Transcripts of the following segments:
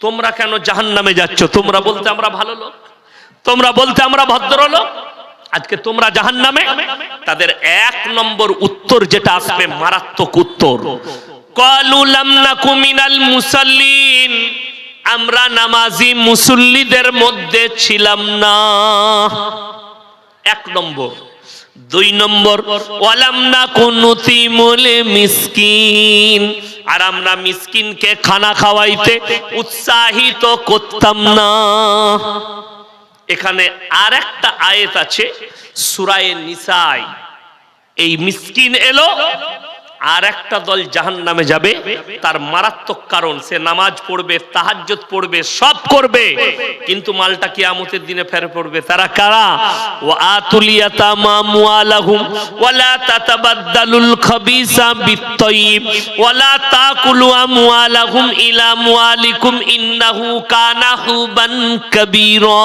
তোমরা কেন জাহান্নামে যাচ্ছ? তোমরা বলতে আমরা ভালো লোক, তোমরা বলতে আমরা ভদ্রলোক, আজকে তোমরা জাহান্নামে। তাদের এক নম্বর উত্তর যেটা আসবে মারাত্মক উত্তর, ক্বালু লাম নাকু মিনাল মুসাল্লিন, আমরা নামাজি মুসল্লিদের মধ্যে ছিলাম না। এক নম্বর। দুই নম্বর, ওয়ালাম নাকু নুতিমুল মিসকিন, আর আমরা মিসকিনকে খানা খাওয়াইতে উৎসাহিত করতাম না। এখানে আর একটা আয়াত আছে সূরায়ে নিসায়, এই মিসকিন এলো, আর একটা দল জাহান্নামে যাবে। তার মারাত্মক কারণ, সে নামাজ পড়বে, তাহাজ্জুদ পড়বে, সব করবে, কিন্তু মালটা কিয়ামতের দিনে ফেরে পড়বে। তারা কারা? ওয়া আতুল ইয়াতামা আমওয়ালাহুম ওয়ালা তাতাবাদদালুল খাবিসা বিত-তাইয়িব ওয়ালা তাকুলু আমওয়ালাহুম ইলা আমওয়ালিকুম ইন্নাহু কানা হুবান কাবীরা।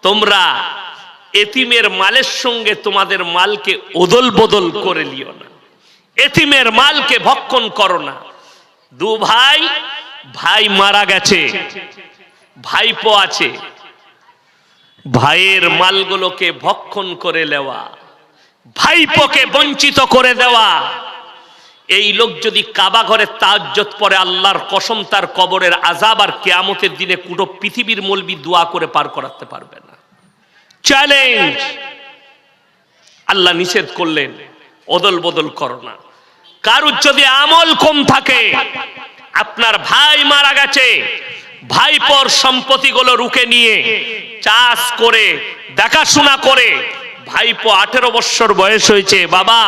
তোমরা এতিমের মালের সঙ্গে তোমাদের মালকে ওদল বদল করে লিও না, এতিমের মালকে ভক্ষণ করো না। দু ভাই, ভাই মারা গেছে, ভাইপো আছে, ভাইয়ের মালগুলোকে ভক্ষণ করে নেওয়া, ভাইপোকে বঞ্চিত করে দেওয়া। এই লোক যদি কাবা ঘরে তাহাজ্জুদ পড়ে, আল্লাহর কসম তার কবরের আযাব আর কিয়ামতের দিনে পুরো পৃথিবীর মলবি দোয়া করে পার করাতে পারবে না। চ্যালেঞ্জ। আল্লাহ নিষেধ করলেন অদল বদল করো না। কারুর যদি আমল কম থাকে, আপনার ভাই মারা গেছে, ভাইপোর সম্পত্তিগুলো রুখে নিয়ে চাষ করে দেখাশোনা করে, ভাইপো 18 বছর বয়স হয়েছে, বাবা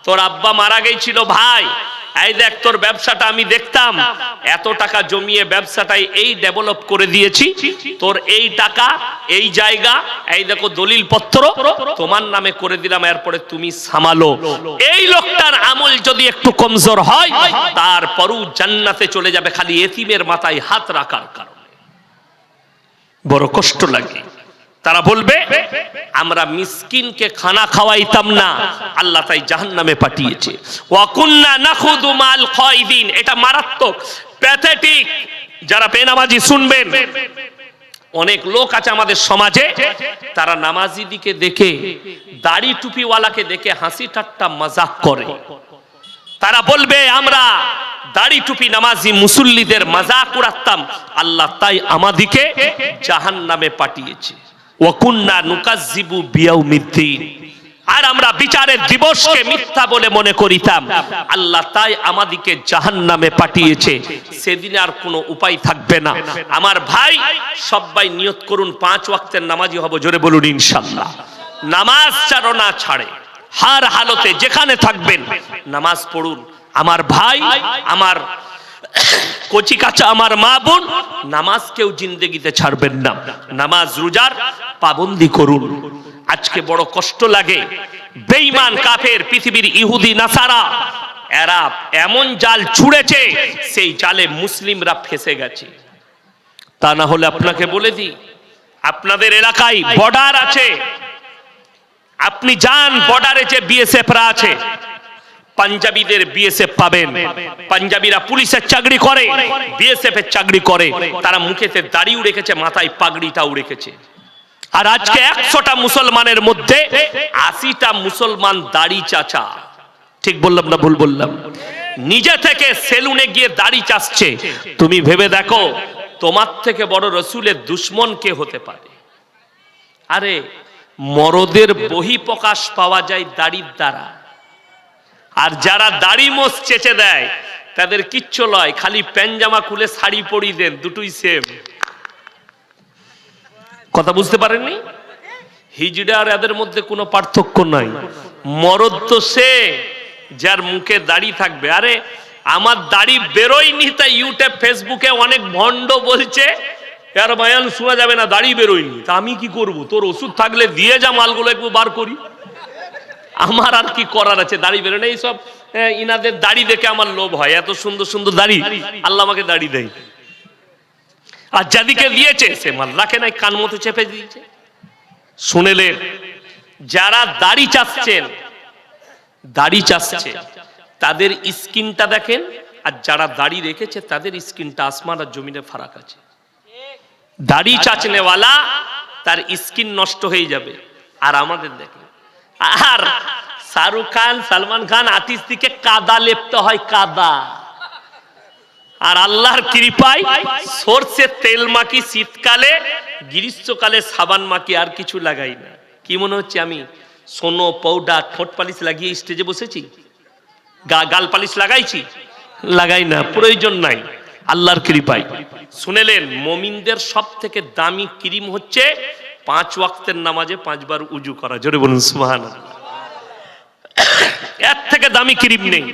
তোর আব্বা মারা গেছিল, ভাই এই দেখ তোর ব্যবসাটা আমি দেখতাম, এত টাকা জমিয়ে ব্যবসাটাই এই ডেভেলপ করে দিয়েছি, তোর এই টাকা এই জায়গা এই দেখো দলিল পত্র তোমার নামে করে দিলাম, এরপরে তুমি সামালো। এই লোকটার আমল যদি একটু কমজোর হয়, তারপরও জান্নাতে চলে যাবে খালি এতিমের মাথায় হাত রাখার কারণে। বড় কষ্ট লাগে। তারা বলবে আমরা মিসকিনকে খানা খাওয়াইতাম না, আল্লাহ তাই জাহান্নামে পাঠিয়েছে। ওয়া কুননা নাখুদু মাল খায়দিন, এটা মারাত্মক, প্যাথেটিক। যারা বেনামাজি শুনবেন, অনেক লোক আছে আমাদের সমাজে, তারা নামাজিদিকে দেখে, দাড়ি টুপিওয়ালাকে দেখে হাসি ঠাট্টা মজাক করে। তারা বলবে আমরা দাড়ি টুপি নামাজি মুসল্লিদের মজাক উড়াতাম, আল্লাহ তাই আমাদিকে জাহান্নামে পাঠিয়েছে। ওয়া কুননা নুকাজ্জিবু বিয়াউমিদ্দিন, আর আমরা বিচারের দিবসকে মিথ্যা বলে মনে করিতাম, আল্লাহ তাই আমাদিকে জাহান্নামে পাঠিয়েছে। সেদিন আর কোনো উপায় থাকবে না। আমার ভাই, সবাই নিয়ত করুন 5 ওয়াক্তের নামাজি হব, জোরে বলুন ইনশাআল্লাহ। নামাজ ছাড়ো না ছাড়ে, হার হালতে যেখানে থাকবেন নামাজ পড়ুন। আমার ভাই, আমার কচি কাঁচা আমার মা বোন, নামাজ কেউ জিন্দেগিতে ছাড়বেন না। নামাজ রোজার পাবন্দি করুন। আজকে বড় কষ্ট লাগে, বেঈমান কাফের পৃথিবীর ইহুদি নাসারা এরা এমন জাল ছুঁড়েছে, সেই জালে মুসলিমরা ফেসে গেছে। তা না হলে আপনাকে বলে দিই, আপনাদের এলাকায় বর্ডার আছে, আপনি যান বর্ডারে যে বিএসএফরা আছে, পাঞ্জাবিদের বিএসএফ পাবেন। পাঞ্জাবিরা পুলিশের চাকরি করে, বিএসএফ এর চাকরি করে। তারা মুখেতে দাড়িও রেখেছে, মাথায় পাগড়িটাও রেখেছে। আর আজকে 100টা মুসলমানের মধ্যে 80টা মুসলমান দাড়ি চাচা। ঠিক বললাম না ভুল বললাম? নিজে থেকে সেলুনে গিয়ে দাড়ি চাচ্ছে। তুমি ভেবে দেখো, তোমার থেকে বড় রসুলের দুশমন কে হতে পারে? আরে মরদের বহিঃপ্রকাশ পাওয়া যায় দাড়ির দ্বারা। আর যারা দাড়ি মোছ চেচে দেয়, তাদের কিচ্ছু লয়, খালি প্যান্ট-জামা খুলে শাড়ি পরিয়ে দেন, দুটোই সেম। কথা বুঝতে পারেননি? হিজড়া আর এদের মধ্যে কোনো পার্থক্য নাই। মরদ তো সে যার মুখে দাড়ি থাকবে। আরে আমার দাড়ি বেরোয়নি, তাই ইউটিউব ফেসবুকে অনেক ভণ্ড বলছে আর বয়ান শোনা যাবে না, দাড়ি বেরোয়নি। তা আমি কি করব? তোর ওষুধ থাকলে দিয়ে যা, মালগুলো একটু বার করি। আমার আর কি করার আছে? দাড়ি বেরো না। এইসব ইনাদের দাড়ি দেখে আমার লোভ হয়, এত সুন্দর সুন্দর দাড়ি, আল্লাহ আমাকে দাড়ি দেয়। আর যাদিকে দিয়েছে সে মাল রাখে নাই, কান মতো চেপে দিয়েছে। শুনেলেন, যারা দাড়ি চাচ্ছেন, দাড়ি চাচ্ছে, তাদের স্কিনটা দেখেন, আর যারা দাড়ি রেখেছে তাদের স্কিনটা আসমান আর জমিনে ফারাক আছে। দাড়ি চাচনেওয়ালা তার স্কিন নষ্ট হয়ে যাবে, আর আমাদের দেখেন, আর শাহরুখ খান, সালমান খান, আতিশ দিকে কাদা লেপতে হয়, কাদা। আর আল্লাহর কৃপায় সরষের তেল মাখি শীতকালে, গ্রীষ্মকালে সাবান মাখি, আর কিছু লাগাই না। কি মনে হচ্ছে আমি সোনো, পাউডার, ঠোঁট পালিশ লাগিয়ে স্টেজে বসেছি? গাল পালিশ লাগাইছি? লাগাই না, প্রয়োজন নাই, আল্লাহর কৃপায়। শুনেলেন, মুমিনদের সব থেকে দামি ক্রিম হচ্ছে 5 ওয়াক্তের নামাজে 5 বার উজু করা। জোরে বলুন সুবহানাল্লাহ। এর থেকে দামি ক্রিম নেই।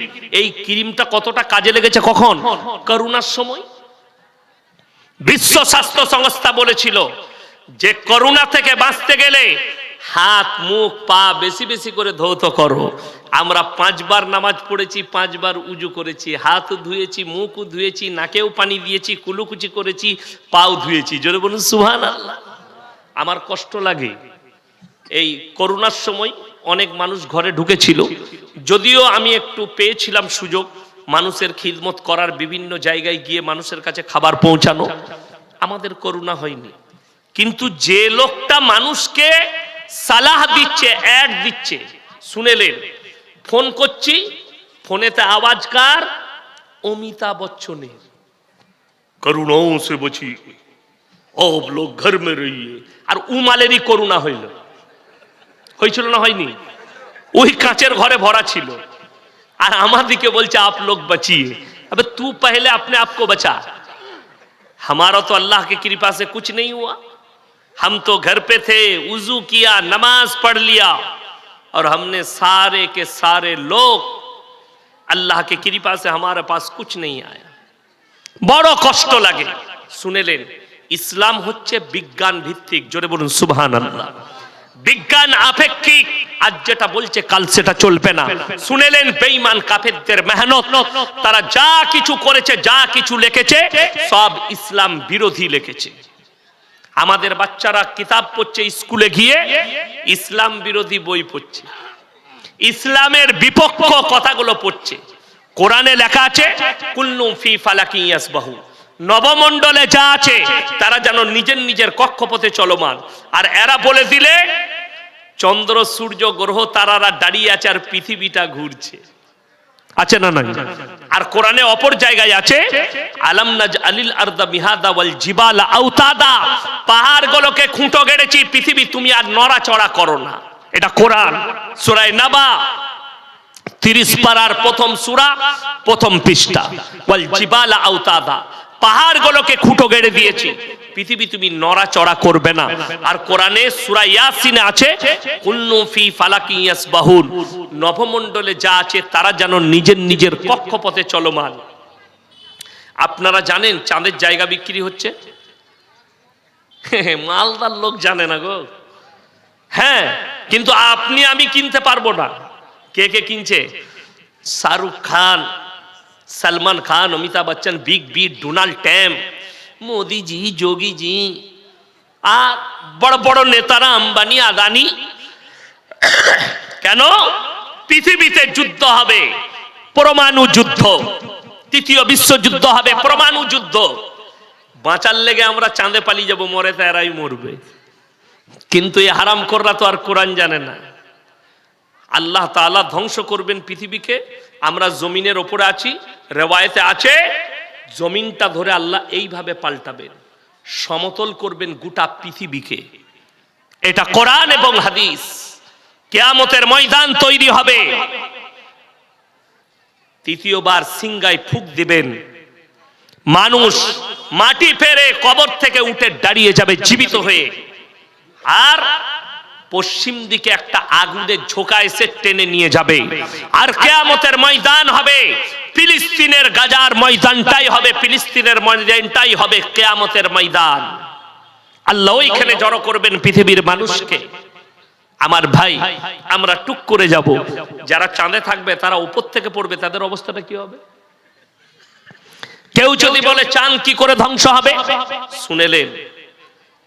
এই ক্রিমটা কতটা কাজে লেগেছে কখন? করোনার সময়। বিশ্ব স্বাস্থ্য সংস্থা বলেছিল যে করোনা থেকে বাঁচতে গেলে হাত, মুখ, পা বেশি বেশি করে ধৌত করো। আমরা 5 বার নামাজ পড়েছি, 5 বার উজু করেছি, হাত ধুয়েছি, মুখ ধুয়েছি, নাকেও পানি দিয়েছি, কুলুকুচি করেছি, পাও ধুয়েছি। জোরে বলুন সুবহানাল্লাহ। আমার কষ্ট লাগে, এই করোনার সময় অনেক মানুষ ঘরে ঢুকেছিল, যদিও আমি একটু পেয়েছিলাম সুযোগ মানুষের খিদমত করার, বিভিন্ন জায়গায় গিয়ে মানুষের কাছে খাবার পৌঁছানো। আমাদের করোনা হয়নি, কিন্তু যে লোকটা মানুষকে সালাহ দিচ্ছে, অ্যাড দিচ্ছে, শুনেলেন, ফোন করছি, ফোনেতে আওয়াজ কার? অমিতাভ বচ্চনের। করোনাও সে বচি, अब लोग घर में रहिए। আর উমালেরই করোনা হয়েছিল না হয়নি? ওই কাঁচের ঘরে ভরা ছিল, আর আমাদেরকে বলছে आप लोग बचिए। अबे तू पहले अपने आप को बचा। हमारा तो अल्लाह की कृपा से कुछ नहीं हुआ, हम तो घर पे थे, वुजू किया, नमाज पढ़ लिया, और हमने सारे के सारे लोग, अल्लाह की कृपा से हमारे पास कुछ नहीं आया। बड़ो कष्ट लगे। শুনেলেন, ইসলাম হচ্ছে বিজ্ঞান ভিত্তিক। জোরে বলুন সুবহানাল্লাহ। বিজ্ঞান আপেক্ষিক, আজ যেটা বলছে কাল সেটা চলবে না। শুনেলেন, বেঈমান কাফেরদের মেহনত, তারা যা কিছু করেছে, যা কিছু লিখেছে, সব ইসলাম বিরোধী লিখেছে। আমাদের বাচ্চারা কিতাব পড়ছে, স্কুলে গিয়ে ইসলাম বিরোধী বই পড়ছে, ইসলামের বিপক্ষ কথাগুলো পড়ছে। কোরআনে লেখা আছে কুল্লু ফি ফালাকি ইয়াসবাহু, নবমণ্ডলে যা আছে তারা যেন নিজের নিজের কক্ষপথে চলমান। আর এরা বলে দিলে চন্দ্র, সূর্য, গ্রহ, তারারা দাঁড়িয়ে আছে আর পৃথিবীটা ঘুরছে। আছে না নাই? আর কোরআনে অপর জায়গায় আছে আলাম নাজআলিল আরদা মিহাদা ওয়াল জিবালা আওতাদা, পাহাড়গুলোকে খুঁটো গেড়েছি, পৃথিবী তুমি আর নড়াচড়া করো না। এটা কোরআন, সূরা নাবা 30 পারার প্রথম সূরা, প্রথম পৃষ্ঠা। ওয়াল জিবালা আওতাদা, পাহাড়গুলোকে খুঁটো গেড়ে দিয়েছি, পৃথিবী তুমি নড়াচড়া করবে না। আর কোরআনে সূরা ইয়াসিনে আছে কুল্লু ফি ফালাকি ইয়াসবাহুন, নবমণ্ডলে যা আছে তারা যেন নিজের নিজের কক্ষপথে চলমান। আপনারা জানেন চাঁদের জায়গা বিক্রি হচ্ছে? মালদার লোক জানে না গো। হ্যাঁ, কিন্তু আপনি আমি কিনতে পারবো না। কে কে কিনছে? Shahrukh Khan, Salman Khan, Amitabh Bachchan, big B, Donald Trump, Modi ji, Jogi ji, আর বড় বড় নেতারা, আম্বানি, আদানি। কেন? পৃথিবীতে যুদ্ধ হবে, পরমাণু যুদ্ধ, তৃতীয় বিশ্বযুদ্ধ হবে, পরমাণু যুদ্ধ। বাঁচার লেগে আমরা চাঁদে পালিয়ে যাব, মরে তো এরাই মরবে। কিন্তু এই হারামখোররা তো আর কোরআন জানে না। আল্লাহ তাআলা ধ্বংস করবেন পৃথিবীকে, আমরা জমিনের ওপরে আছি। রেওয়ায়েতে আছে জমিনটা ধরে আল্লাহ এইভাবে পাল্টাবেন, সমতল করবেন গোটা পৃথিবীকে। এটা কোরআন এবং হাদিস। কিয়ামতের ময়দান তৈরি হবে। তৃতীয়বার সিংহায় ফুঁক দিবেন, মানুষ মাটি ফেরে কবর থেকে উঠে দাঁড়িয়ে যাবে জীবিত হয়ে। আর পশ্চিম দিকে একটা আগুনের ঝোঁকা এসে টেনে নিয়ে যাবে। আর কিয়ামতের ময়দান হবে, ফিলিস্তিনের গাজার ময়দানটাই হবে, ফিলিস্তিনের ময়দানটাই হবে কিয়ামতের ময়দান। আল্লাহ ওইখানে জড়ো করবেন পৃথিবীর মানুষকে। আমার ভাই, আমরা টুক করে যাব। যারা চাঁদে থাকবে তারা উপর থেকে পড়বে, তাদের অবস্থাটা কি হবে? কেউ যদি বলে চাঁদ কি করে ধ্বংস হবে, শুনেলেন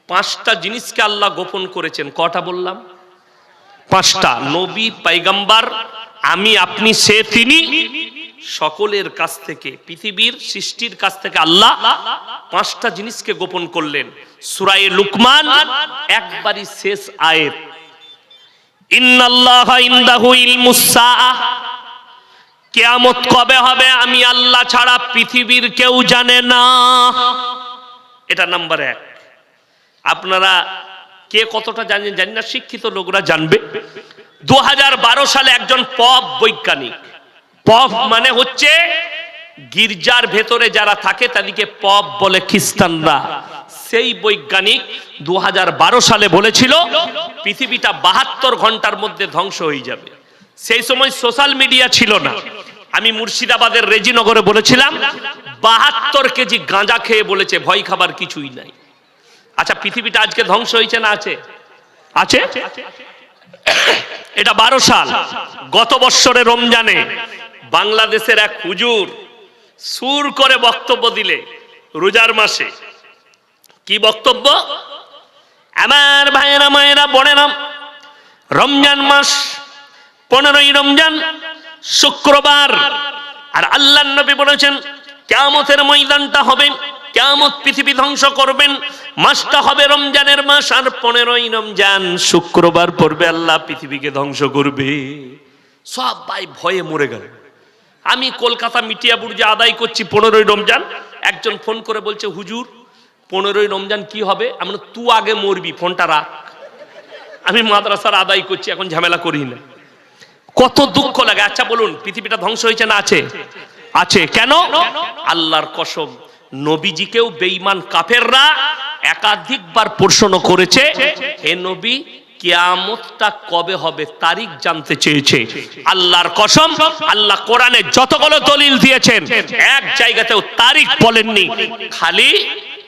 5টা জিনিসকে আল্লাহ গোপন করেছেন। কটা বললাম? 5টা। নবী, পয়গম্বর, আমি, আপনি, সে, তিনি, সকলের কাছ থেকে, পৃথিবীর সৃষ্টির কাছ থেকে আল্লাহ 5টা জিনিসকে গোপন করলেন। সূরা লুকমান একবারই শেষ আয়াত, ইন্নাল্লাহা ইনদাহু ইলমুস সাআহ, কিয়ামত কবে হবে আমি আল্লাহ ছাড়া পৃথিবীর কেউ জানে না। এটা নাম্বার 1। আপনারা কে কতটা জানেন জানি না, শিক্ষিত লোকরা জানবে। 2012 সালে একজন পপ বৈজ্ঞানিক, পপ মানে হচ্ছে গির্জার ভেতরে যারা থাকে তাদেরকে পপ বলে খ্রিস্টানরা, সেই বৈজ্ঞানিক 2012 সালে বলেছিল পৃথিবীটা 72 ঘন্টার মধ্যে ধ্বংস হয়ে যাবে। সেই সময় সোশ্যাল মিডিয়া ছিল না। আমি মুর্শিদাবাদের রেজিনগরে বলেছিলাম 72 কেজি গাঁজা খেয়ে বলেছে ভয় খাবার কিছুই নাই। আচ্ছা, পৃথিবীটা আজকে ধ্বংস হয়েছে না আছে? আছে। এটা 12 সাল। গত বছরে রমজানে বাংলাদেশের এক হুজুর সুর করে বক্তব্য দিলে রোজার মাসে, কি বক্তব্য? আমার ভাইয়েরা মায়েরা বোনেরা, রমজান মাস 15ই রমজান শুক্রবার, আর আল্লাহর নবী বলেছেন কিয়ামতের ময়দানটা হবে, কিয়ামত পৃথিবী ধ্বংস করবেন, মাসটা হবে রমজানের মাস, আর 15ই রমজান শুক্রবার পড়বে আল্লাহ পৃথিবীকে ধ্বংস করবে। সবাই ভয়ে মরে গেল। আমি কলকাতা মিটিয়া বুর্জে আদায় করছি 15ই রমজান, একজন ফোন করে বলছে হুজুর 15ই রমজান কি হবে? আমি তুই আগে মরবি, ফোনটা রাখ, আমি মাদ্রাসার আদায় করছি, এখন ঝামেলা করি না। কত দুঃখ লাগে। আচ্ছা বলুন, পৃথিবীটা ধ্বংস হয়েছে না আছে? আছে। কেন? আল্লাহর কসম, নবীজিকেও বেঈমান কাফেররা একাধিকবার প্রশ্ন করেছে, হে নবী কিয়ামতটা কবে হবে তারিখ জানতে চেয়েছে। আল্লাহর কসম, আল্লাহ কোরআনে যতগুলো দলিল দিয়েছেন এক জায়গাতেও তারিখ বলেননি, খালি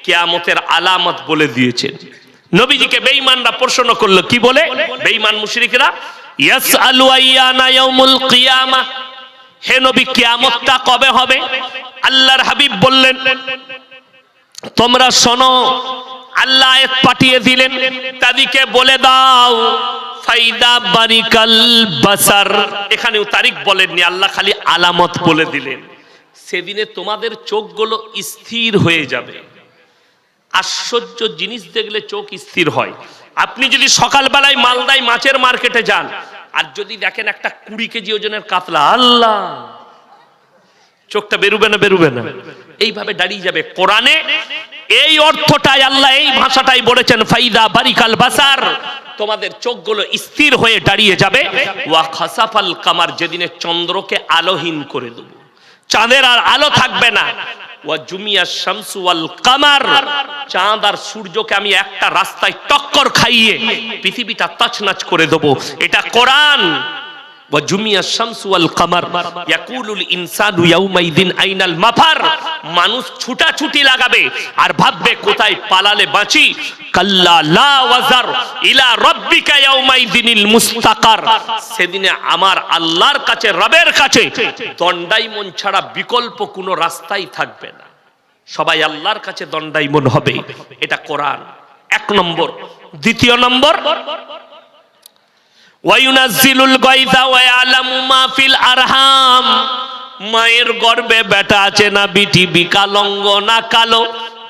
কিয়ামতের আলামত বলে দিয়েছেন। নবীজিকে বেঈমানরা প্রশ্ন করলো, কি বলে? বেঈমান মুশরিকরা, ইয়াসআলু আইয়ানা ইয়াউমুল কিয়ামাহ, হে নবী কিয়ামতটা কবে হবে? আল্লাহর হাবিব বললেন, তোমরা শোনো, আল্লাহ আয়াত পাঠিয়ে দিলেন, তাদেরকে বলে দাও ফাইদা বারিকাল বাসার। এখানেও তারিখ বলেননি, আল্লাহ খালি আলামত বলে দিলেন। সেদিনে তোমাদের চোখগুলো স্থির হয়ে যাবে। আশ্চর্য জিনিস দেখলে চোখ স্থির হয়। আপনি যদি সকালবেলায় মালদায় মাছের মার্কেটে যান আর যদি দেখেন একটা 20 কেজি ওজনের কাতলা, আল্লাহ, চোখটা বেরুবে না? বেরুবে না? এইভাবে দাঁড়িয়ে যাবে। কোরআনে এই অর্থটাই, আল্লাহ এই ভাষাটাই বলেছেন, ফাইদা বারিকাল বাসার, তোমাদের চোখগুলো স্থির হয়ে দাঁড়িয়ে যাবে। ওয়া খাসাফাল কামার, যেদিনে চন্দ্রকে আলোহীন করে দেব, চাঁদের আর আলো থাকবে না। ওয়া জুমিয়া শামসু ওয়াল কামার, চাঁদ আর সূর্যকে আমি একটা রাস্তায় টক্কর খাইয়ে পৃথিবীটা তছনছ করে দেব। এটা কোরআন। ওয়া জুমিয়া শামসু ওয়াল কামার ইয়াকুলুল ইনসানু ইয়াউমাইদিন আইনাল মাফার, মানুষ ছুটাছুটি লাগাবে আর ভাববে কোথায় পালালে বাঁচি। কাল্লা লা ওয়াজার ইলা রাব্বিকা ইয়াউমাইদিনিল মুস্তাকার, সেদিনে আমার আল্লাহর কাছে, রবের কাছে দণ্ডায়মন ছাড়া বিকল্প কোনো রাস্তাই থাকবে না। সবাই আল্লাহর কাছে দণ্ডায়মন হবে। এটা কোরআন, 1 নম্বর। দ্বিতীয় নম্বর, ওয়ায়ুনাজ্জিলুল গায়যা ওয়া ইয়ালামু মা ফিল আরহাম, মায়ের গর্ভে বেটা আছে না বিটি, বিকালঙ্গ না কালো,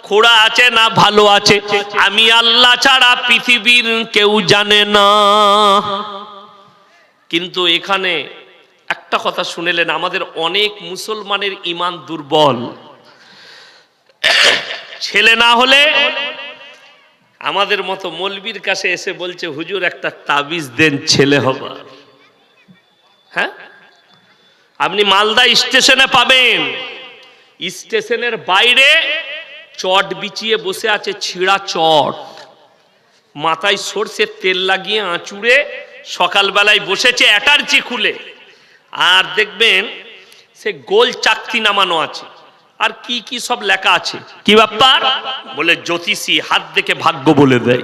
খোড়া আছে না ভালো আছে, আমি আল্লাহ ছাড়া পৃথিবীর কেউ জানে না। কিন্তু এখানে একটা কথা শুনেলেন, আমাদের অনেক মুসলমানের ঈমান দুর্বল। ছেলে না হলে আমাদের মতো মৌলবীর কাছে এসে বলছে, হুজুর একটা তাবিজ দেন ছেলে হবার। হ্যাঁ, আপনি মালদা স্টেশনে পাবেন, স্টেশনের বাইরে চট বিছিয়ে বসে আছে, ছিঁড়া চট, মাথায় সরষের তেল লাগিয়ে আঁচুড়ে সকালবেলায় বসেছে অ্যাটার্জি খুলে, আর দেখবেন সে গোল চাকতি নামানো আছে, আর কি কি সব লেখা আছে। কি ব্যাপার? বলে জ্যোতিষী, হাত দেখে ভাগ্য বলে দেয়।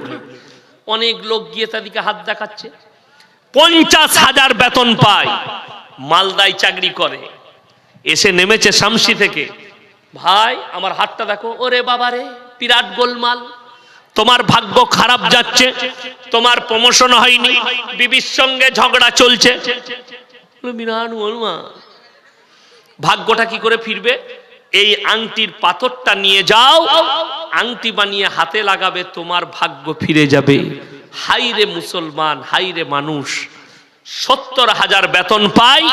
অনেক লোক গিয়ে তাদেরকে হাত দেখাচ্ছে, 50,000 বেতন পায়, মালদায় চাকরি করে, এসে নেমেছে শামসি থেকে, ভাই আমার হাতটা দেখো। ওরে বাবারে, বিরাট গোলমাল, তোমার ভাগ্য খারাপ যাচ্ছে, তোমার প্রমোশন হয়নি, বিবির সঙ্গে ঝগড়া চলছে। বিরাট গোলমাল। ভাগ্যটা কি করে ফিরবে? এই আংটির পাথরটা নিয়ে যাও, আংটি বানিয়ে হাতে লাগাবে, তোমার ভাগ্য ফিরে যাবে। হাইরে মুসলমান, হাইরে মানুষ, 70,000 বেতন পায়,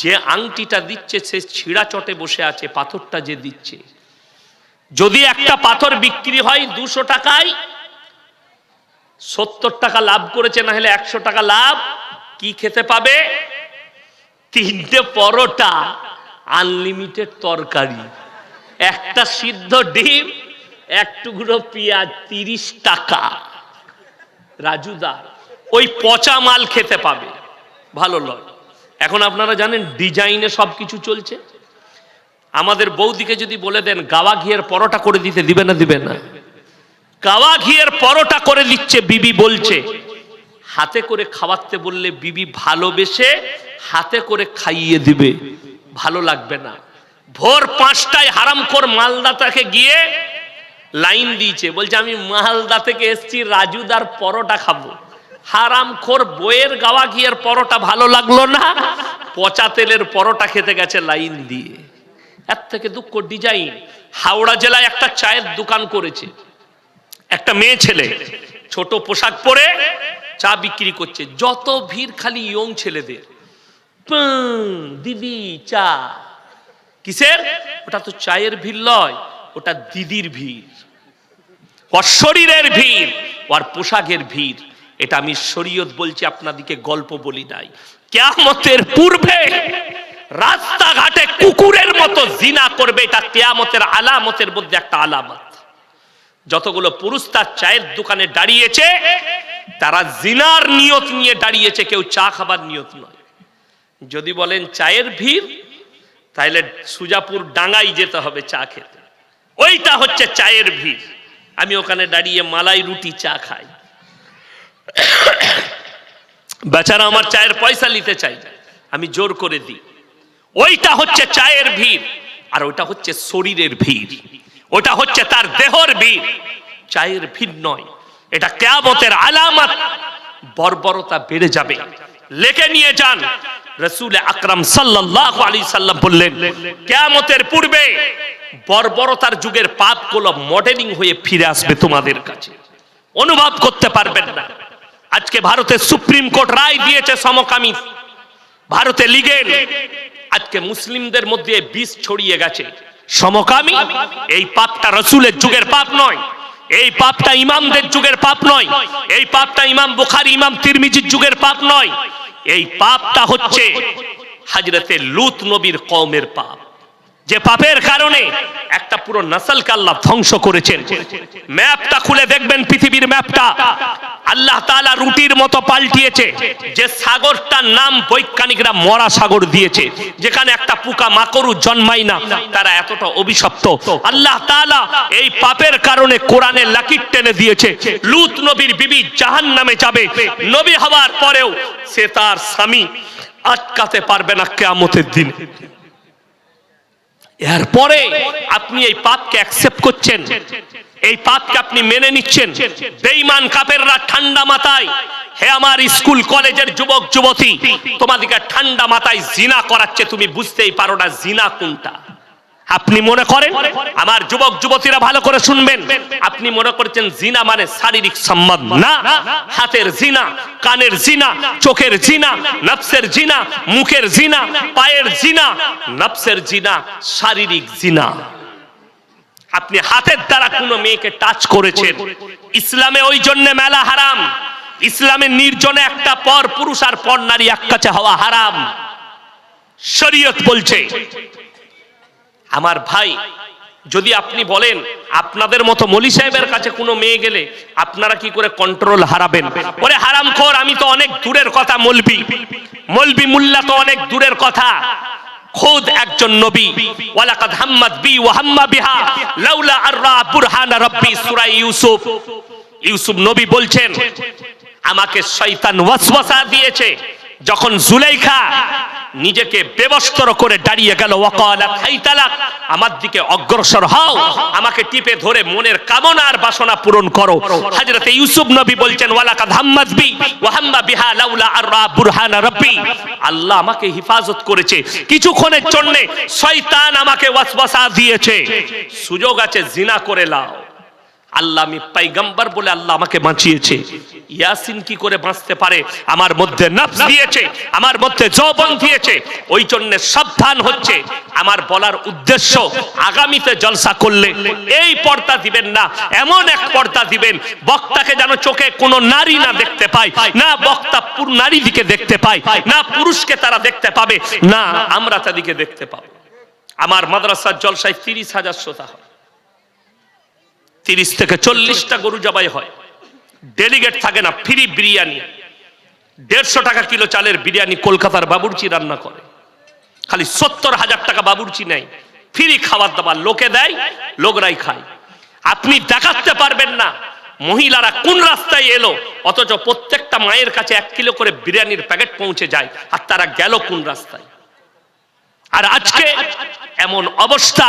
যে আংটিটা দিচ্ছে সে ছিঁড়া চটে বসে আছে। পাথরটা যে দিচ্ছে, যদি একটা পাথর বিক্রি হয় 200 টাকায়, 70 টাকা লাভ করেছে, না হলে 100 টাকা লাভ। কি খেতে পাবে? 3টে পরোটা, আনলিমিটেড তরকারি, একটা সিদ্ধ ডিম, এক টুকরো পেঁয়াজ, 30 টাকা। রাজুদা ওই পচা মাল খেতে পাবে, ভালো লয়। এখন আপনারা জানেন ডিজাইনে সবকিছু চলছে। আমাদের বৌদিকে যদি বলে দেন গাওয়া ঘিয়ের পরোটা করে দিতে, দিবে না? দিবে না। গাওয়া ঘিয়ের পরোটা করে দিচ্ছে, বিবি বলছে হাতে করে খাওয়াতে বললে বিবি ভালোবেসে হাতে করে খাইয়ে দিবে, ভালো লাগবে না। ভোর 5টায় হারামখোর মালদাটাকে গিয়ে লাইন দিয়েছে, বলছে আমি মালদা থেকে এসছি, রাজুদার পরোটা খাবো। হারামখোর বইয়ের গাওয়া ঘিয়ের পরোটা ভালো লাগলো না, পচা তেলের পরোটা খেতে গেছে লাইন দিয়ে। এর থেকে দুঃখ ডিজাইন। হাওড়া জেলায় একটা চায়ের দোকান করেছে একটা মেয়ে ছেলে, ছোট পোশাক পরে চা বিক্রি করছে। যত ভিড় খালি ইয়ং ছেলেদের। দিদি চা। কিসের? ওটা তো চায়ের ভিড় নয়, ওটা দিদির ভিড়, ওর শরীরের ভিড়, ওর পোশাকের ভিড়। এটা আমি শরীয়ত বলছি, আপনাদিকে গল্প বলি নাই। কিয়ামতের পূর্বে রাস্তাঘাটে কুকুরের মতো জিনা করবে, এটা কিয়ামতের আলামতের মধ্যে একটা আলামত। যতগুলো পুরুষ তার চায়ের দোকানে দাঁড়িয়েছে, তারা জিনার নিয়ত নিয়ে দাঁড়িয়েছে, কেউ চা খাবার নিয়ত নয়। যদি বলেন চায়ের ভিড়, তাহলে সুজাপুর ডাঙ্গাই যেতে হবে চা খেতে, ওইটা হচ্ছে চায়ের ভিড়। আমি ওখানে দাঁড়িয়ে মালাই রুটি চা খাই, বেচারা আমার চায়ের পয়সা নিতে চাই, আমি জোর করে দিই। ওইটা হচ্ছে চায়ের ভিড়, আর ওইটা হচ্ছে শরীরের ভিড়, ওটা হচ্ছে তার দেহর ভিড়, চায়ের ভিড় নয়। এটা কিয়ামতের আলামত। বর্বরতা বেড়ে যাবে, লেখে নিয়ে যান। রাসূল আকরাম সাল্লাল্লাহু আলাইহি সাল্লাম বললেন, কিয়ামতের পূর্বে বর্বরতার যুগের পাপগুলো মডেলিং হয়ে ফিরে আসবে তোমাদের কাছে, অনুভব করতে পারবেন না। আজকে ভারতের সুপ্রিম কোর্ট রায় দিয়েছে সমকামী, ভারতে লিগেল। আজকে মুসলিমদের মধ্যে বিষ ছড়িয়ে গেছে। সমকামী এই পাপটা রাসূলের যুগের পাপ নয়, এই পাপটা ইমামদের যুগের পাপ নয়, এই পাপটা ইমাম বুখারী ইমাম তিরমিজির যুগের পাপ নয়। এই পাপটা হচ্ছে হযরতে লূত নবীর কওমের পাপ, যে পাপের কারণে একটা পুরো নসলকে আল্লাহ ধ্বংস করেছেন। ম্যাপটা খুলে দেখবেন, পৃথিবীর ম্যাপটা আল্লাহ তাআলা রুটির মতো পাল্টিয়েছে। যে সাগরটার নাম বৈজ্ঞানিকরা মরা সাগর দিয়েছে, যেখানে একটা পোকা মাকড়ও জন্মায় না, তারা এতটা অভিশপ্ত। আল্লাহ তাআলা এই পাপের কারণে কোরআনে লাকির টেনে দিয়েছে, লূত নবীর বিবি জাহান্নামে যাবে। নবী হওয়ার পরেও সে তার স্বামী আটকাতে পারবে না কিয়ামতের দিনে। এরপরে আপনি এই পাপকে অ্যাকসেপ্ট করছেন, এই পাপকে আপনি মেনে নিচ্ছেন। বেঈমান কাফেররা ঠান্ডা মাথায়, হে আমার স্কুল কলেজের যুবক যুবতী, তোমাদেরকে ঠান্ডা মাথায় জিনা করাচ্ছে, তুমি বুঝতেই পারো না জিনা কোনটা। আপনি মনে করেন, আমার যুবক যুবতীরা ভালো করে শুনবেন, আপনি মনে করছেন জিনা মানে শারীরিক সম্বন্ধ। না, হাতের জিনা, কানের জিনা, চোখের জিনা, নফসের জিনা, মুখের জিনা, পায়ের জিনা, নফসের জিনা, শারীরিক জিনা। আপনি হাতের দ্বারা কোনো মেয়েকে টাচ করেছেন, ইসলামে ওই জন্য মেলা হারাম। ইসলামে নির্জনে একটা পর পুরুষ আর পর নারী এক কাছে হওয়া হারাম। শরীয়ত বলছে। আমার ভাই, যদি আপনি বলেন আপনাদের মতো মৌলী সাহেবের কাছে কোনো মেয়ে গেলে আপনারা কি করে কন্ট্রোল হারাবেন? ওরে হারামখোর, আমি তো অনেক দূরের কথা, মৌলবি মুল্লা তো অনেক দূরের কথা। খুদ একজন নবী, ওয়ালাকাদ হাম্মাত বি ওয়া হাম্মা বিহা লাউলা আররা বুরহানা রাব্বি, সূরা ইউসুফ নবী বলছেন, আমাকে শয়তান ওয়াসওয়াসা দিয়েছে। যখন জুলাইখা নিজেকে বেবস্ত্র করে দাঁড়িয়ে গেল, ওয়াকালা খাইতালাক, আমার দিকে অগ্রসর হও, আমাকে টিপে ধরে মনের কামনা আর বাসনা পূরণ করো। হযরতে ইউসুফ নবী বলছেন, ওয়ালাকাদ হাম্মাত বি ওয়া হাম্মা বিহা লাউলা আররা বুরহানা রাব্বি, আল্লাহ আমাকে হিফাজত করেছে, কিছুক্ষণের জন্য শয়তান আমাকে ওয়াসওয়াসা দিয়েছে, সুযোগ আছে জিনা করে লাও। আল্লাহ আমি পয়গম্বর বলে আল্লাহ আমাকে বাঁচিয়েছে। ইয়াসিন কি করে বাঁচতে পারে? আমার মধ্যে নফস দিয়েছে, আমার মধ্যে যৌবন দিয়েছে, ওই জন্য সাবধান হচ্ছে। আমার বলার উদ্দেশ্য, আগামীতে জলসা করলে এই পর্দা দিবেন না, এমন এক পর্দা দিবেন বক্তাকে যেন চোখে কোনো নারী না দেখতে পায়, না বক্তা নারী দিকে দেখতে পায়, না পুরুষকে তারা দেখতে পাবে, না আমরা তাদেরকে দেখতে পাবো। আমার মাদ্রাসার জলসায় 30,000 শ্রোতা হয়, 30 থেকে 40টা গরু জবাই হয়, ডেলিগেট থাকে না, ফ্রি বিরিয়ানি, 150 টাকা কিলো চালের বিরিয়ানি কলকাতার বাবুর্চি রান্না করে, খালি 70,000 টাকা বাবুর্চি নেয়, ফ্রি খাবার দাবার লোকে দেয়, লোকরাই খায়। আপনি দেখাতে পারবেন না মহিলারা কোন রাস্তায় এলো, অথচ প্রত্যেকটা মায়ের কাছে 1 কিলো করে বিরিয়ানির প্যাকেট পৌঁছে যায়, আর তারা গেল কোন রাস্তায়। আর আজকে এমন অবস্থা,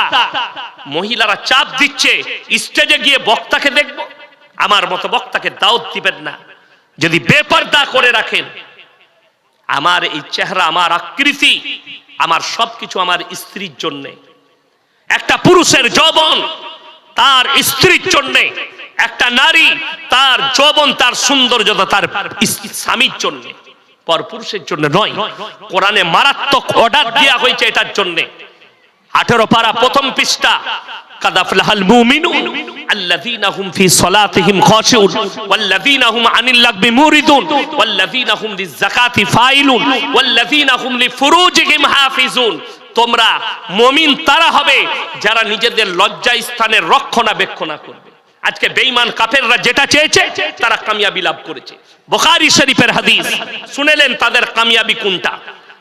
মহিলারা চাপ দিচ্ছে স্টেজে গিয়ে বক্তাকে দেখব, আমার মতো বক্তাকে দাওয়াত দিবেন না। যদি বেপরদা করে রাখেন, আমার এই চেহারা, আমার আকৃতি, আমার সবকিছু আমার স্ত্রীর জন্য। একটা পুরুষের যৌবন তার স্ত্রীর জন্য, একটা নারী তার যৌবন, তার সৌন্দর্যতা তার স্বামীর জন্য, পরপুরুষের জন্য নয়। কোরআনে মারাত্মক অর্ডার দেওয়া হয়েছে এটার জন্য। 18 পারা প্রথম পৃষ্ঠা, কাদ আফলাহাল মুমিনুন আল্লাযীনা হুম ফি সালাতিহিম খাশিউন ওয়াল্লাযীনা হুম আনিল লাগবি মুরিদুন ওয়াল্লাযীনা হুম লিয-যাকাতি ফাইলুন ওয়াল্লাযীনা হুম লিফুরুজিহিম হাফিজুন। তোমরা মুমিন তারা হবে যারা নিজেদের লজ্জা স্থানের রক্ষণাবেক্ষণ করবে। আজকে বেঈমান কাফেররা যেটা চেয়েছে তারা কামিয়াবি লাভ করেছে। বুখারী শরীফের হাদিস শুনেলেন তাদের কামিয়াবি কোনটা,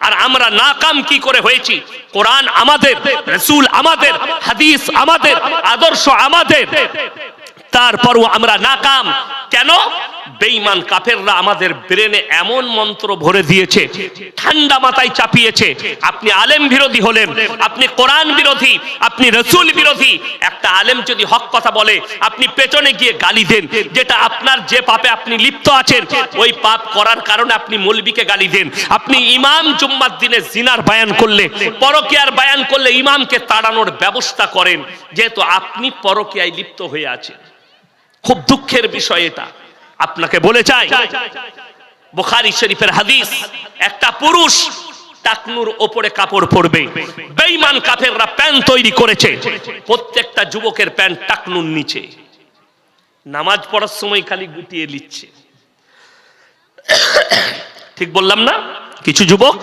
আর আমরা নাকাম কি করে হয়েছি। কোরআন আমাদের, রাসূল আমাদের, হাদিস আমাদের, আদর্শ আমাদের, তারপরও আমরা নাকাম কেন? বেঈমান কাফেররা আমাদের ব্রেনে এমন মন্ত্র ভরে দিয়েছে, ঠান্ডা মাথায় চাপিয়েছে। আপনি আলেম বিরোধী হলেন, আপনি কোরআন বিরোধী, আপনি রাসূল বিরোধী। একটা আলেম যদি হক কথা বলে, আপনি পেছনে গিয়ে গালি দেন, যেটা আপনার যে পাপে আপনি লিপ্ত আছেন, ওই পাপ করার কারণে আপনি মৌলবীকে গালি দেন। আপনি ইমাম জুম্মার দিনে জিনার বায়ান করলে, পরকীয়ার বায়ান করলে ইমামকে তাড়ানোর ব্যবস্থা করেন, যেহেতু আপনি পরকীয়ায় লিপ্ত হয়ে আছেন। খুব দুঃখের বিষয় এটা। আপনাকে বলে চাই, বুখারী শরীফের হাদিস, একটা পুরুষ টাকনুর ওপরে কাপড় পরবে। বেঈমান কাফেররা প্যান্ট তৈরি করেছে, প্রত্যেকটা যুবকের প্যান্ট টাকনুর নিচে, নামাজ পড়ার সময় খালি গুটিয়ে নিচ্ছে। ঠিক বললাম না? কিছু যুবক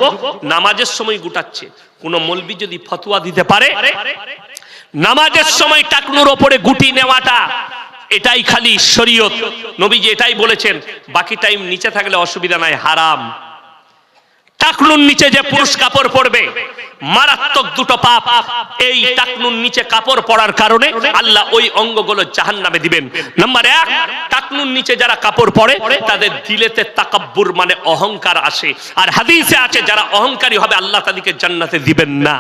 নামাজের সময় গুটাচ্ছে। কোন মৌলবি যদি ফতোয়া দিতে পারে নামাজের সময় টাকনুর ওপরে গুটি নেওয়াটা, এটাই খালি শরীয়ত, নবীজি এটাই বলেছেন, বাকি টাইম নিচে থাকলে অসুবিধা নাই, হারাম। টাকনুর নিচে যে পুরুষ কাপড় পরবে, মারাত্মক দুটো পাপ। এই টাকনুর নিচে কাপড় পরার কারণে আল্লাহ ওই অঙ্গগুলো জাহান্নামে দিবেন। নাম্বার 1, টাকনুর নিচে যারা কাপড় পরে তাদের দিলেতে তাকাব্বুর মানে অহংকার আসে, আর হাদিসে আছে যারা অহংকারী হবে আল্লাহ তাদেরকে জান্নাতে দিবেন না।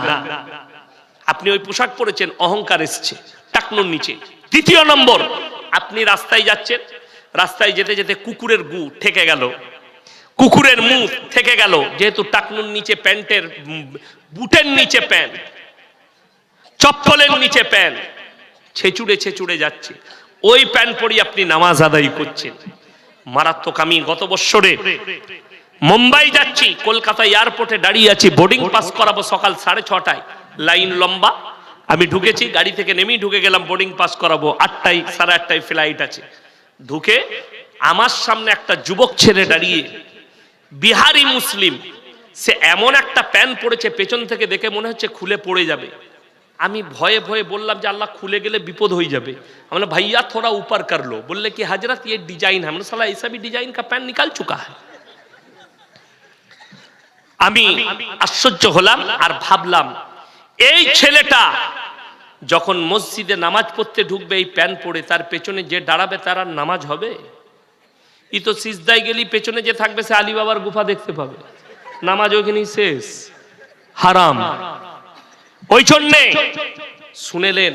আপনি ওই পোশাক পরেছেন, অহংকার এসছে টাকনুর নিচে। দ্বিতীয় নম্বর, আপনি রাস্তায় যাচ্ছেন, রাস্তায় যেতে যেতে কুকুরের গু ঠেকে গেল, কুকুরের মুখ থেকে গেল, যেহেতু টাকনুর নিচে প্যান্টের, বুটের নিচে প্যান্ট, চপ্পলের নিচে প্যান্ট, ছেচুড়ে ছেচুড়ে যাচ্ছে, ওই প্যান্ট পরি আপনি নামাজ আদায় করছেন। মারাত্মক। আমি গত বছরে মুম্বাই যাচ্ছি, কলকাতা এয়ারপোর্টে দাঁড়িয়ে আছি, বোর্ডিং পাস করাবো সকাল 6:30টায়, লাইন লম্বা। আমি ঢুকেছি, গাড়ি থেকে নেমেই ঢুকে গেলাম, বোর্ডিং পাস করাবো, 8টায় 8:30টায় ফ্লাইট আছে। ঢুকে আমার সামনে একটা যুবক ছেলে দাঁড়িয়ে, বিহারি মুসলিম, সে এমন একটা প্যান্ট পরেছে, পেছন থেকে দেখে মনে হচ্ছে খুলে পড়ে যাবে। আমি ভয়ে ভয়ে বললাম যে আল্লাহ, খুলে গেলে বিপদ হয়ে যাবে। আমরা ভাইয়া থোড়া ऊपर कर लो। बोले कि हजरत ये डिजाइन है। हमने साला ऐसा भी डिजाइन का पैंट निकाल चुका है। আমি আশ্চর্য হলাম আর ভাবলাম, এই ছেলেটা যখন মসজিদে নামাজ পড়তে ঢুকবে এই প্যান্ট পরে, তার পেছনে যে দাঁড়াবে তার আর নামাজ হবে? ই তো সিজদায় গেলি পেছনে যে থাকবে সে আলী বাবার গুফা দেখতে পাবে, নামাজ ওখানেই শেষ। হারাম। ওই জন্যে শুনেলেন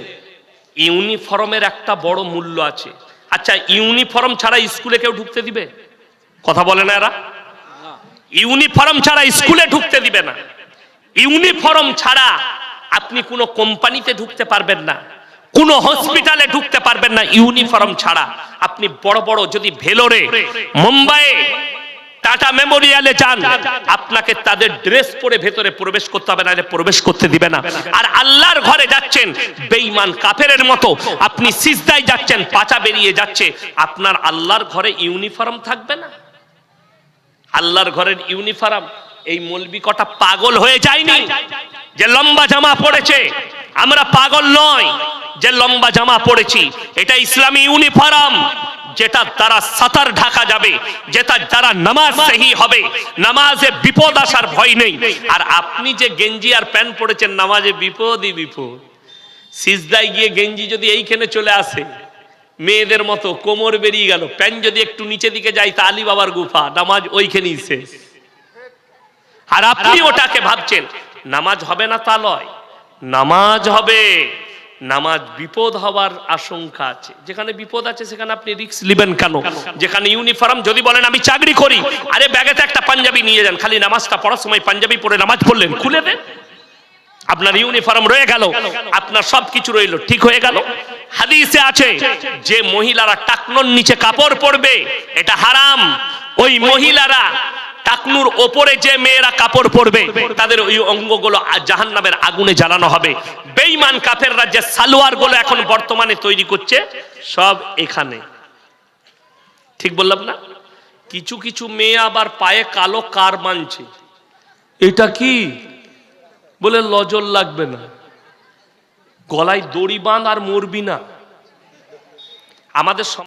ইউনিফর্মের একটা বড় মূল্য আছে। আচ্ছা, ইউনিফর্ম ছাড়া স্কুলে কেউ ঢুকতে দিবে? কথা বলে না এরা? ইউনিফর্ম ছাড়া স্কুলে ঢুকতে দিবে না। ইউনিফর্ম ছাড়া আপনি কোনো কোম্পানিতে ঢুকতে পারবেন না, কোনো হসপিটালে ঢুকতে পারবেন না ইউনিফর্ম ছাড়া। আপনি বড় বড় যদি ভেলোরে, মুম্বাইয়ে, টাটা মেমোরিয়ালে যান, আপনাকে তাদের ড্রেস পরে ভেতরে প্রবেশ করতে হবে, না প্রবেশ করতে দিবে না। আর আল্লাহর ঘরে যাচ্ছেন বেঈমান কাফেরের মতো, আপনি সিজদায় যাচ্ছেন, পাছা বেরিয়ে যাচ্ছে, আপনার আল্লাহর ঘরে ইউনিফর্ম থাকবে না? আল্লাহর ঘরের ইউনিফর্ম। এই মৌলবি কটা পাগল হয়ে যায়নি যে লম্বা জামা পড়েছে? আমরা পাগল নয় যে লম্বা জামা পড়েছি। এটা ইসলামী ইউনিফর্ম, যেটা দ্বারা সাতার ঢাকা যাবে, যেটা দ্বারা নামাজ সহি হবে, নামাজে বিপদ আসার ভয় নেই। আর আপনি যে গেঞ্জি আর প্যান্ট পড়েছেন, নামাজে বিপদই বিপদ। সিজদায় গিয়ে গেঞ্জি যদি এইখানে চলে আসে মেয়েদের মতো, কোমর বেরিয়ে গেল, প্যান্ট যদি একটু নিচে দিকে যায়, তা আলী বাবার গুফা, নামাজ ওইখানেই শেষ। আর আপনি ওটাকে ভাবছেন নামাজ হবে না, তা নয়, নামাজ হবে। নামাজ বিপদ হওয়ার আশঙ্কা আছে। যেখানে বিপদ আছে সেখানে আপনি রিস্ক নেবেন কেন? যেখানে ইউনিফর্ম, যদি বলেন আমি চাকরি করি, আরে ব্যাগেতে একটা পাঞ্জাবি নিয়ে যান, খালি নামাজটা পড়ার সময় পাঞ্জাবি পরে নামাজ পড়লেন, খুলে দেন, আপনার ইউনিফর্ম রয়ে গেল, আপনার সবকিছু রইল, ঠিক হয়ে গেল। হাদিসে আছে যে মহিলারা টাকনোর নিচে কাপড় পরবে, এটা হারাম। ওই মহিলারা টাকনুর ওপরে যে মেয়েরা কাপড় পরবে, তাদের ওই অঙ্গগুলো জাহান্নামের আগুনে জ্বালানো হবে। বেঈমান কাফেররা যে সালোয়ার গুলো এখন বর্তমানে তৈরি করছে, সব এখানে। ঠিক বললাম না? কিছু কিছু মেয়ে আবার পায়ে কালো কার মানছে। এটা কি বলে? লজল লাগবে না, গলায় দড়ি বাঁধ আর মরবি না। আমাদের